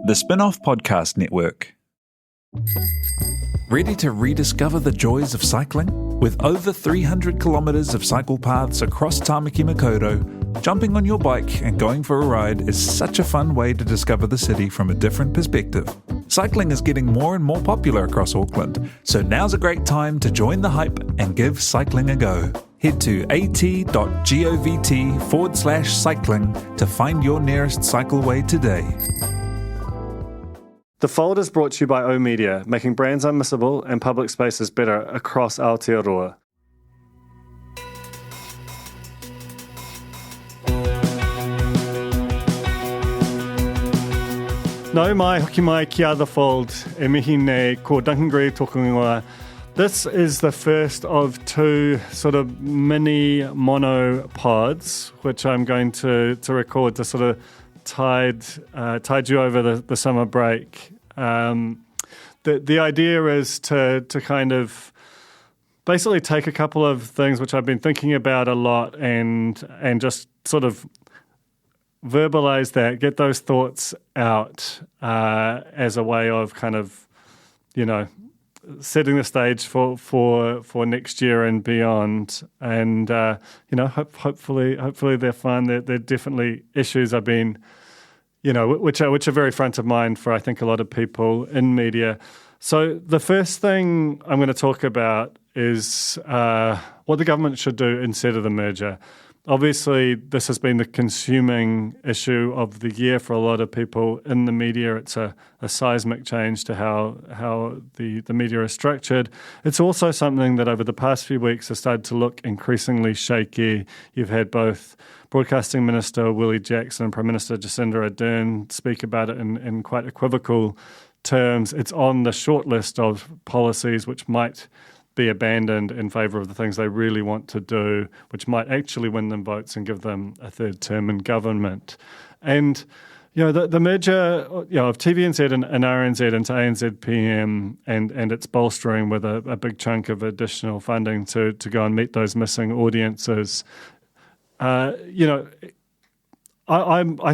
The Spin-Off Podcast Network. Ready to rediscover the joys of cycling? With over 300 kilometres of cycle paths across Tāmaki Makaurau, jumping on your bike and going for a ride is such a fun way to discover the city from a different perspective. Cycling is getting more and more popular across Auckland, so now's a great time to join the hype and give cycling a go. Head to at.govt/cycling to find your nearest cycleway today. The Fold is brought to you by O-Media, making brands unmissable and public spaces better across Aotearoa. Nau mai, hoki mai kia The Fold, e mihi nei ko Duncan Greive tōku ingoa. This is the first of two sort of mini mono pods, which I'm going to record to sort of tide you over the summer break. The idea is to kind of basically take a couple of things which I've been thinking about a lot and just sort of verbalize that, get those thoughts out as a way of kind of, setting the stage for next year and beyond. And, hopefully they're fun. They're definitely issues I've been, which are very front of mind for, I think, a lot of people in media. So the first thing I'm going to talk about is what the government should do instead of the merger. Obviously, this has been the consuming issue of the year for a lot of people in the media. It's a seismic change to how the media is structured. It's also something that over the past few weeks has started to look increasingly shaky. You've had both Broadcasting Minister Willie Jackson and Prime Minister Jacinda Ardern speak about it in quite equivocal terms. It's on the short list of policies which might be abandoned in favour of the things they really want to do, which might actually win them votes and give them a third term in government. And, the merger of TVNZ and RNZ into ANZ-PM and its bolstering with a big chunk of additional funding to go and meet those missing audiences, I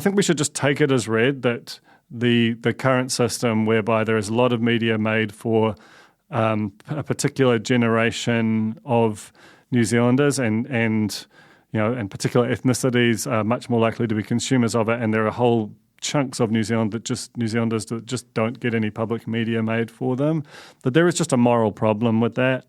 think we should just take it as read that the current system whereby there is a lot of media made for a particular generation of New Zealanders and particular ethnicities are much more likely to be consumers of it, and there are whole chunks of New Zealanders that just don't get any public media made for them. But there is just a moral problem with that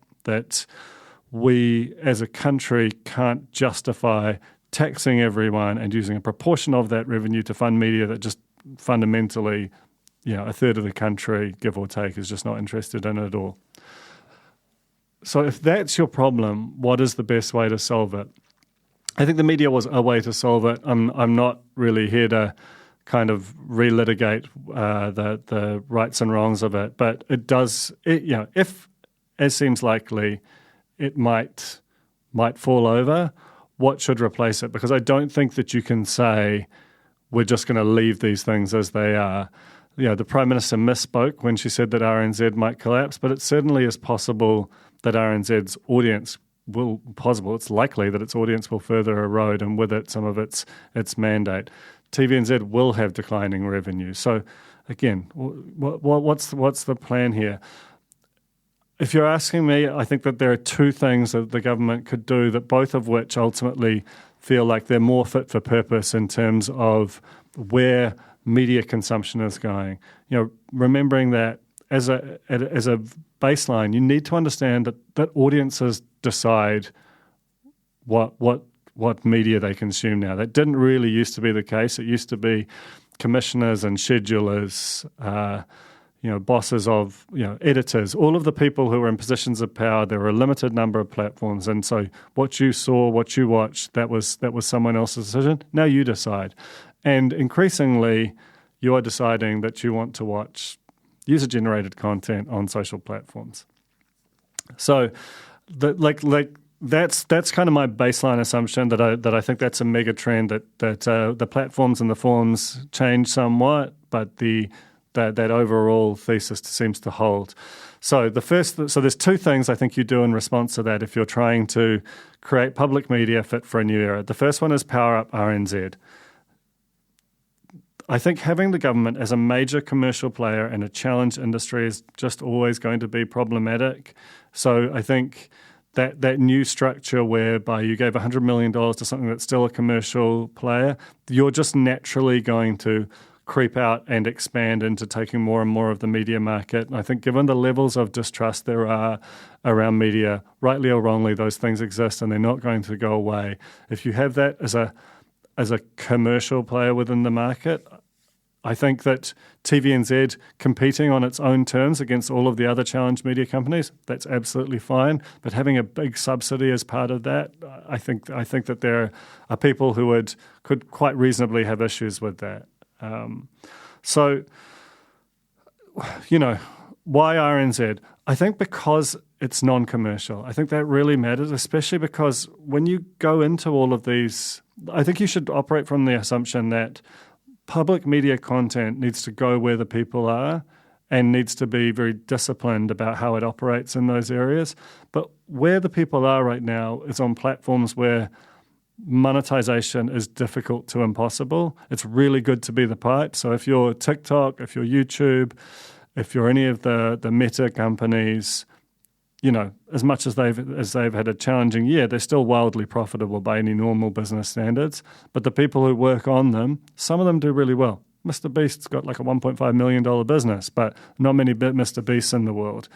we as a country can't justify taxing everyone and using a proportion of that revenue to fund media that just fundamentally a third of the country, give or take, is just not interested in it at all. So if that's your problem, what is the best way to solve it? I think the media was a way to solve it. I'm not really here to kind of relitigate the rights and wrongs of it, but it does. If, as seems likely, it might fall over, what should replace it? Because I don't think that you can say we're just going to leave these things as they are. The Prime Minister misspoke when she said that RNZ might collapse, but it certainly is possible that RNZ's audience it's likely that its audience will further erode, and with it some of its mandate. TVNZ will have declining revenue. So again, what's the plan here? If you're asking me, I think that there are two things that the government could do, that both of which ultimately feel like they're more fit for purpose in terms of where media consumption is going. Remembering that as a baseline, you need to understand that audiences decide what media they consume now. That didn't really used to be the case. It used to be commissioners and schedulers, bosses of, editors, all of the people who were in positions of power. There were a limited number of platforms, and so what you saw, what you watched, that was someone else's decision. Now you decide. And increasingly, you are deciding that you want to watch user-generated content on social platforms. So, that's kind of my baseline assumption, that I think that's a mega trend, that the platforms and the forms change somewhat, but that overall thesis seems to hold. So there's two things I think you do in response to that if you're trying to create public media fit for a new era. The first one is power up RNZ. I think having the government as a major commercial player in a challenged industry is just always going to be problematic. So I think that new structure whereby you gave $100 million to something that's still a commercial player, you're just naturally going to creep out and expand into taking more and more of the media market. And I think given the levels of distrust there are around media, rightly or wrongly, those things exist and they're not going to go away. If you have that as a commercial player within the market, I think that TVNZ competing on its own terms against all of the other challenged media companies, that's absolutely fine. But having a big subsidy as part of that, I think that there are people who could quite reasonably have issues with that. So, why RNZ? I think because it's non-commercial. I think that really matters, especially because when you go into all of these, I think you should operate from the assumption that public media content needs to go where the people are and needs to be very disciplined about how it operates in those areas. But where the people are right now is on platforms where monetization is difficult to impossible. It's really good to be the pipe. So if you're TikTok, if you're YouTube, if you're any of the meta companies, as much as they've had a challenging year, they're still wildly profitable by any normal business standards. But the people who work on them, some of them do really well. Mr. Beast's got like a $1.5 million business, but not many Mr. Beasts in the world.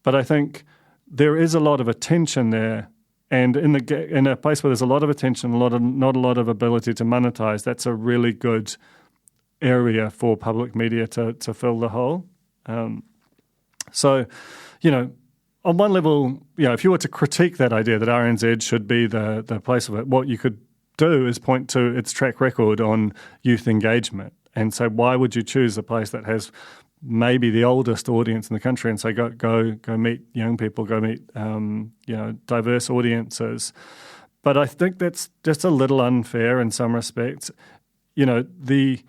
But I think there is a lot of attention there. And in a place where there's a lot of attention, not a lot of ability to monetize, that's a really good area for public media to fill the hole. On one level, if you were to critique that idea that RNZ should be the place of it, what you could do is point to its track record on youth engagement and say, why would you choose a place that has maybe the oldest audience in the country and say, go meet young people, go meet diverse audiences. But I think that's just a little unfair in some respects. The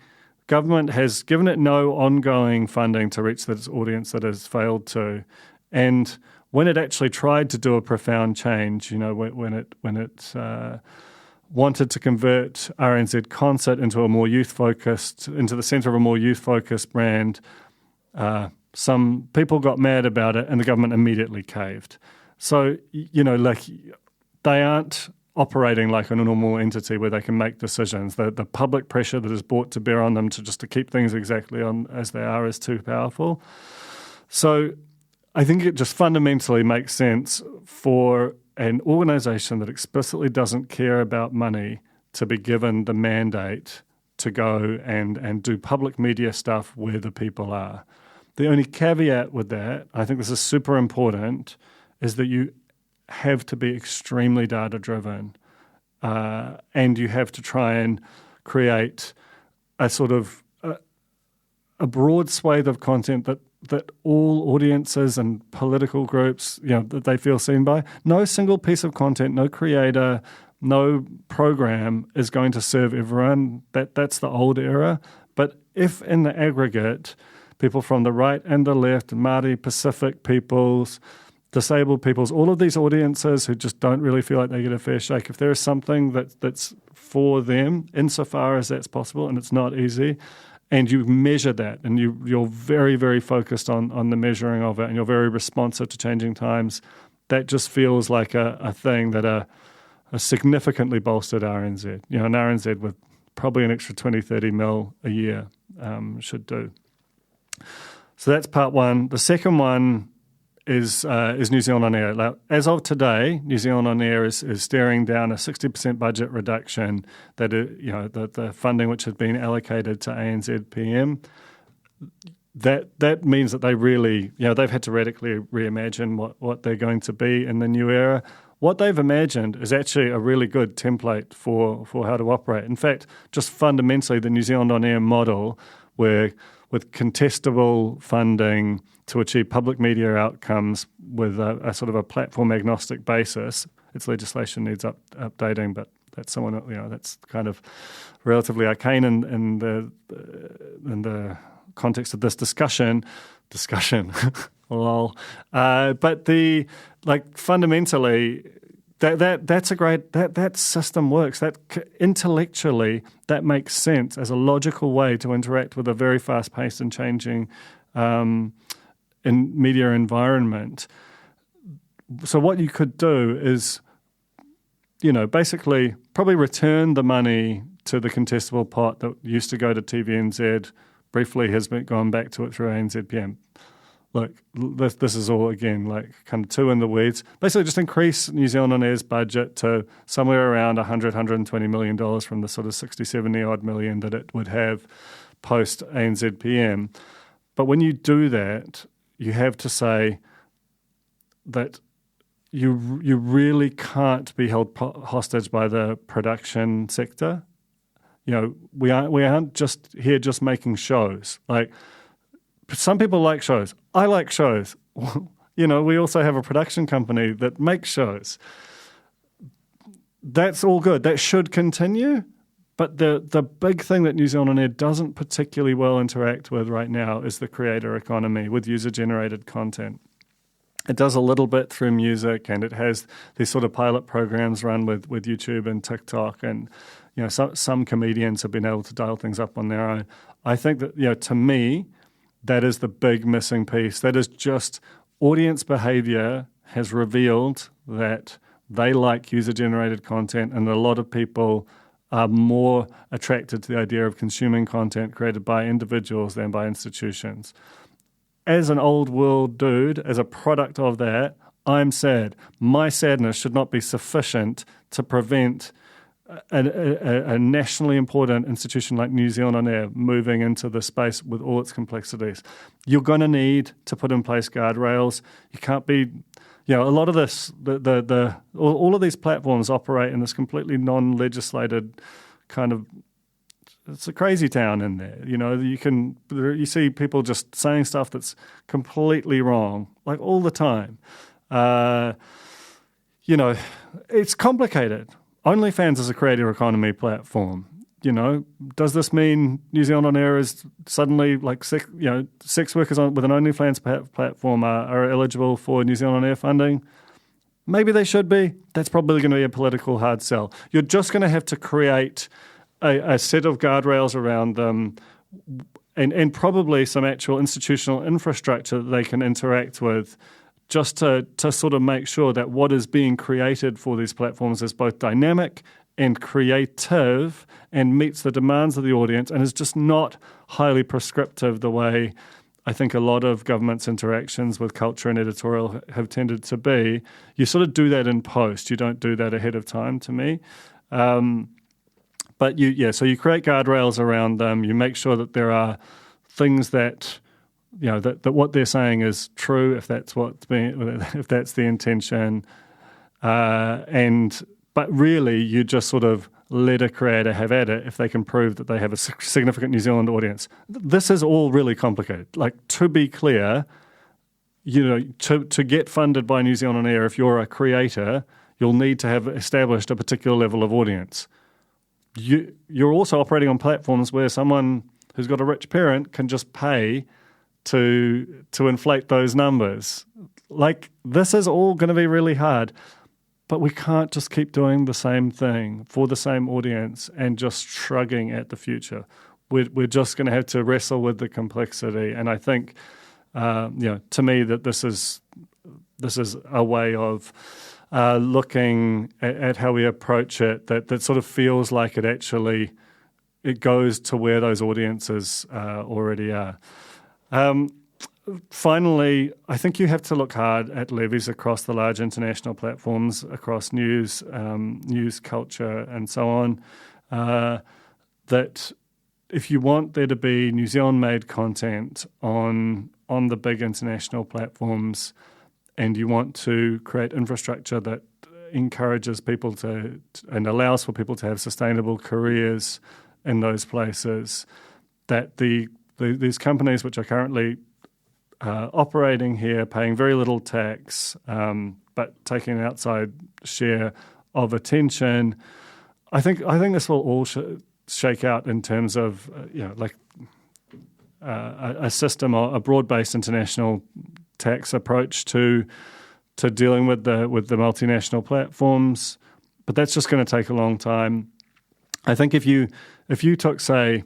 government has given it no ongoing funding to reach this audience that has failed to. And when it actually tried to do a profound change, when it wanted to convert RNZ Concert into the centre of a more youth-focused brand, some people got mad about it and the government immediately caved. So, they aren't operating like a normal entity where they can make decisions. The public pressure that is brought to bear on them to keep things exactly on as they are is too powerful. So I think it just fundamentally makes sense for an organisation that explicitly doesn't care about money to be given the mandate to go and do public media stuff where the people are. The only caveat with that, I think this is super important, is that you have to be extremely data-driven and you have to try and create a sort of a broad swathe of content that all audiences and political groups, that they feel seen by. No single piece of content, no creator, no program is going to serve everyone. That's the old era. But if in the aggregate, people from the right and the left, Māori, Pacific peoples, disabled peoples, all of these audiences who just don't really feel like they get a fair shake, if there is something that's for them, insofar as that's possible, and it's not easy, and you measure that, and you're very, very focused on the measuring of it, and you're very responsive to changing times, that just feels like a thing that a significantly bolstered RNZ, an RNZ with probably an extra 20, 30 mil a year should do. So that's part one. The second one is New Zealand On Air. Now, as of today, New Zealand On Air is staring down a 60% budget reduction that the funding which had been allocated to ANZ PM. That means that they really, they've had to radically reimagine what they're going to be in the new era. What they've imagined is actually a really good template for how to operate. In fact, just fundamentally, the New Zealand On Air model, where with contestable funding to achieve public media outcomes with a sort of a platform agnostic basis. Its legislation needs updating, but that's that's kind of relatively arcane in the context of this discussion. Lol. But fundamentally, that's a great that system works. That intellectually that makes sense as a logical way to interact with a very fast-paced and changing in media environment. So what you could do is, basically probably return the money to the contestable pot that used to go to TVNZ, briefly has gone back to it through RNZ-PM. Look, this is all, again, like kind of too in the weeds. Basically just increase New Zealand On Air's budget to somewhere around $120 million from the sort of 60, 70 odd million that it would have post RNZ-PM. But when you do that, you have to say that you really can't be held hostage by the production sector. We aren't just here just making shows. Like, some people like shows. I like shows. We also have a production company that makes shows. That's all good. That should continue. But the big thing that New Zealand On Air doesn't particularly well interact with right now is the creator economy with user-generated content. It does a little bit through music, and it has these sort of pilot programs run with YouTube and TikTok, and some comedians have been able to dial things up on their own. I think that to me, that is the big missing piece. That is just audience behavior has revealed that they like user-generated content, and a lot of people are more attracted to the idea of consuming content created by individuals than by institutions. As an old world dude, as a product of that, I'm sad. My sadness should not be sufficient to prevent a nationally important institution like New Zealand On Air moving into the space with all its complexities. You're going to need to put in place guardrails. You can't be, a lot of this, all of these platforms operate in this completely non-legislated kind of, it's a crazy town in there. You see people just saying stuff that's completely wrong, like all the time. It's complicated. OnlyFans is a creator economy platform. Does this mean New Zealand On Air is suddenly like sex workers with an OnlyFans platform are eligible for New Zealand On Air funding? Maybe they should be. That's probably going to be a political hard sell. You're just going to have to create a set of guardrails around them and probably some actual institutional infrastructure that they can interact with, just to sort of make sure that what is being created for these platforms is both dynamic and creative and meets the demands of the audience and is just not highly prescriptive the way I think a lot of government's interactions with culture and editorial have tended to be. You sort of do that in post. You don't do that ahead of time, to me. So you create guardrails around them. You make sure that there are things that that what they're saying is true, if that's the intention, but really you just sort of let a creator have at it if they can prove that they have a significant New Zealand audience. This is all really complicated. Like, to be clear, to get funded by New Zealand On Air, if you're a creator, you'll need to have established a particular level of audience. You're also operating on platforms where someone who's got a rich parent can just pay to inflate those numbers. Like, this is all going to be really hard, but we can't just keep doing the same thing for the same audience and just shrugging at the future. We're just going to have to wrestle with the complexity, and I think, to me, that this is a way of looking at how we approach it that sort of feels like it goes to where those audiences already are. Finally, I think you have to look hard at levies across the large international platforms, across news, culture, and so on, that if you want there to be New Zealand-made content on the big international platforms, and you want to create infrastructure that encourages people and allows for people to have sustainable careers in those places, that these companies which are currently operating here, paying very little tax, but taking an outside share of attention, I think this will all shake out in terms of a system, or a broad-based international tax approach to to dealing with the multinational platforms, but that's just going to take a long time. I think if you took, say,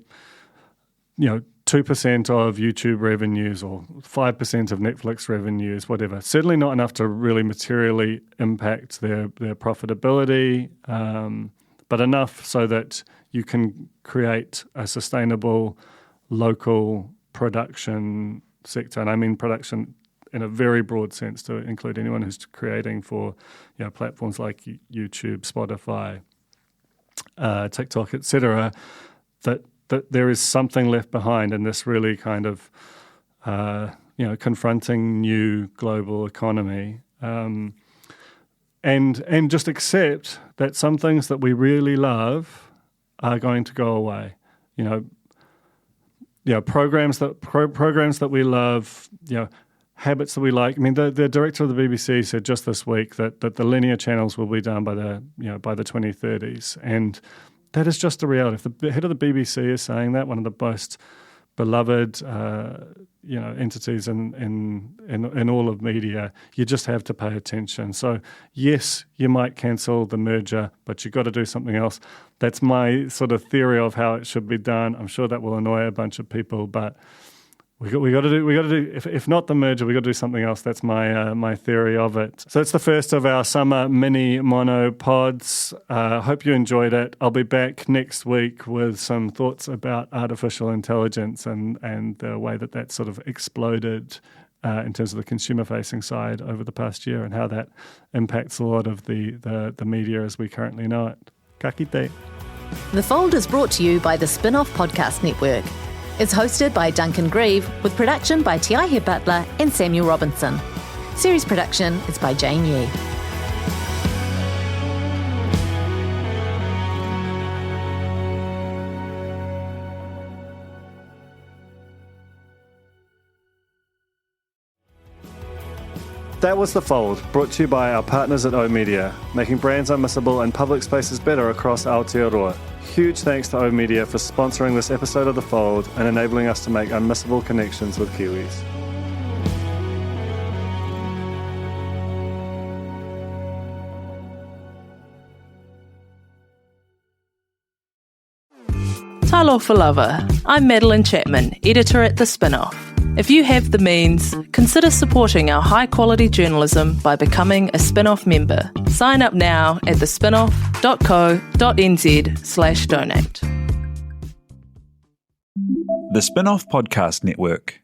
2% of YouTube revenues or 5% of Netflix revenues, whatever, certainly not enough to really materially impact their profitability, but enough so that you can create a sustainable local production sector. And I mean production in a very broad sense to include anyone who's creating for platforms like YouTube, Spotify, TikTok, etc., that there is something left behind in this really kind of confronting new global economy, and just accept that some things that we really love are going to go away. Programs that we love, habits that we like. I mean, the director of the BBC said just this week that the linear channels will be done by the 2030s, and that is just the reality. If the head of the BBC is saying that, one of the most beloved entities in all of media, you just have to pay attention. So yes, you might cancel the merger, but you've got to do something else. That's my sort of theory of how it should be done. I'm sure that will annoy a bunch of people, but we got to do. If not the merger, we got to do something else. That's my theory of it. So it's the first of our summer mini mono pods. Hope you enjoyed it. I'll be back next week with some thoughts about artificial intelligence and the way that sort of exploded in terms of the consumer-facing side over the past year and how that impacts a lot of the media as we currently know it. Ka kite. The Fold is brought to you by the Spin-Off Podcast Network. It's hosted by Duncan Greive, with production by Tiahe Butler and Samuel Robinson. Series production is by Jane Yee. That was The Fold, brought to you by our partners at oOh!media, making brands unmissable and public spaces better across Aotearoa. Huge thanks to oOh!media for sponsoring this episode of The Fold and enabling us to make unmissable connections with Kiwis. Talo for Lover. I'm Madeline Chapman, editor at The Spin-Off. If you have the means, consider supporting our high-quality journalism by becoming a Spin-Off member. Sign up now at thespinoff.co.nz/donate. The Spin-Off Podcast Network.